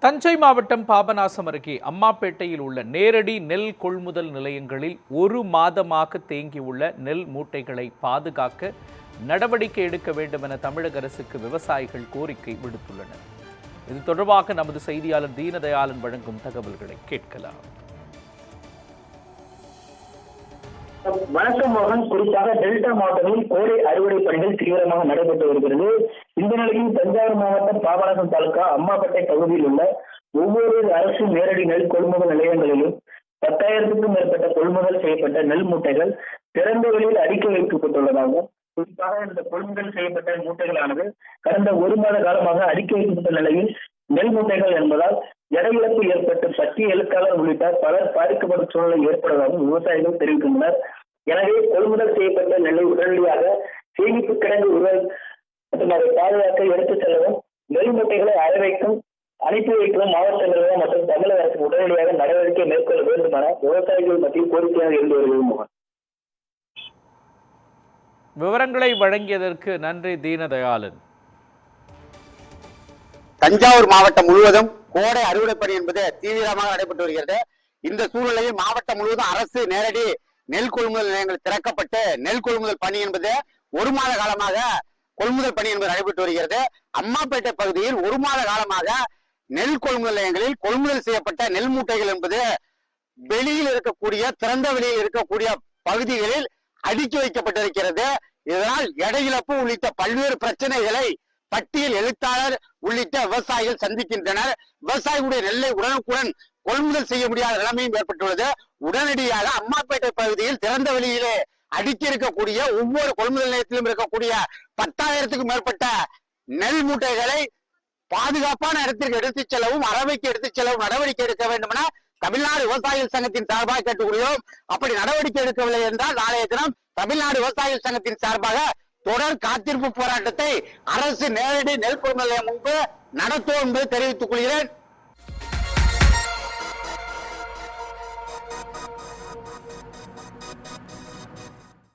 தஞ்சை மாவட்டம் பாபநாசம் அருகே அம்மாப்பேட்டையில் உள்ள நேரடி நெல் கொள்முதல் நிலையங்களில் ஒரு மாதமாக தேங்கியுள்ள நெல் மூட்டைகளை பாதுகாக்க நடவடிக்கை எடுக்க வேண்டும் என தமிழக அரசுக்கு விவசாயிகள் கோரிக்கை விடுத்துள்ளனர். இது தொடர்பாக நமது செய்தியாளர் தீனதயாளன் வழங்கும் தகவல்களை கேட்கலாம். வணக்கம் மோகன். குறிப்பாக டெல்டா மாவட்டங்களில் கோடை அறுவடை பணிகள் தீவிரமாக நடைபெற்று வருகிறது. இந்த நிலையில் தஞ்சாவூர் மாவட்டம் பாபநாசம் தாலுகா அம்மாப்பேட்டை பகுதியில் உள்ள ஒவ்வொரு அரசு நேரடி நெல் கொள்முதல் நிலையங்களிலும் 10,000க்கும் மேற்பட்ட கொள்முதல் செய்யப்பட்ட நெல் மூட்டைகள் திறந்த வெளியில் அடுக்கி வைக்கப்பட்டுள்ளதாகவும், குறிப்பாக இந்த கொள்முதல் செய்யப்பட்ட மூட்டைகளானது கடந்த ஒரு மாத காலமாக அடுக்கி வைக்கப்பட்ட நிலையில் நெல் மூட்டைகள் என்பதால் எடை இழப்பு ஏற்பட்டு பட்டிய எழுத்தாளர் உள்ளிட்ட பலர் பாதிக்கப்படும் சூழ்நிலை ஏற்படுவதாகவும் விவசாயிகள் தெரிவிக்கின்றனர். எனவே கொள்முதல் செய்யப்பட்ட நெல்லை உடனடியாக சேமிப்பு கிடங்கு மற்றும் அதை பாதுகாக்க எடுத்துச் செல்லவும், நெல் மூட்டைகளை அனுப்பி வைக்கவும் மாவட்ட நிர்வாகம் மற்றும் தமிழக அரசு உடனடியாக நடவடிக்கை மேற்கொள்ள வேண்டும் என விவசாயிகள் மத்தியில் கோரிக்கையாக இருந்து வருகிறது. விவரங்களை வழங்கியதற்கு நன்றி தீனதயாளன். தஞ்சாவூர் மாவட்டம் முழுவதும் கோடை அறுவடை பணி என்பது தீவிரமாக நடைபெற்று வருகிறது. இந்த சூழ்நிலையில் மாவட்டம் முழுவதும் அரசு நேரடி நெல் கொள்முதல் நிலையங்கள் திறக்கப்பட்டு நெல் கொள்முதல் பணி என்பது ஒரு மாத காலமாக கொள்முதல் பணி என்பது நடைபெற்று வருகிறது. அம்மாப்பேட்டை பகுதியில் ஒரு மாத காலமாக நெல் கொள்முதல் நிலையங்களில் கொள்முதல் செய்யப்பட்ட நெல் மூட்டைகள் என்பது வெளியில் இருக்கக்கூடிய திறந்த வெளியில் இருக்கக்கூடிய பகுதிகளில் அடுக்கி வைக்கப்பட்டிருக்கிறது. இதனால் எடை இழப்பு உள்ளிட்ட பல்வேறு பிரச்சனைகளை பட்டியல் எழுத்தாளர் உள்ளிட்ட விவசாயிகள் சந்திக்கின்றனர். விவசாயிகளுடைய நெல்லை உடனுக்குடன் கொள்முதல் செய்ய முடியாத நிலைமையும் ஏற்பட்டுள்ளது. உடனடியாக அம்மாப்பேட்டை பகுதியில் திறந்த வெளியிலே அடுக்கி இருக்கக்கூடிய ஒவ்வொரு கொள்முதல் நிலையத்திலும் இருக்கக்கூடிய 10,000க்கும் மேற்பட்ட நெல் மூட்டைகளை பாதுகாப்பான இடத்திற்கு எடுத்துச் செல்லவும் அரவைக்கு எடுத்துச் செல்லவும் நடவடிக்கை எடுக்க வேண்டும் என தமிழ்நாடு விவசாயிகள் சங்கத்தின் சார்பாக கேட்டுக்கொள்கிறோம். அப்படி நடவடிக்கை எடுக்கவில்லை என்றால் நாளைய தினம் தமிழ்நாடு விவசாயிகள் சங்கத்தின் சார்பாக தொடர் காத்திருப்பு போராட்டத்தை அரசு நேரடி நெல் கொள்முதல் நிலையம் முன்பு நடத்தும் என்பதை தெரிவித்துக் கொள்கிறேன்.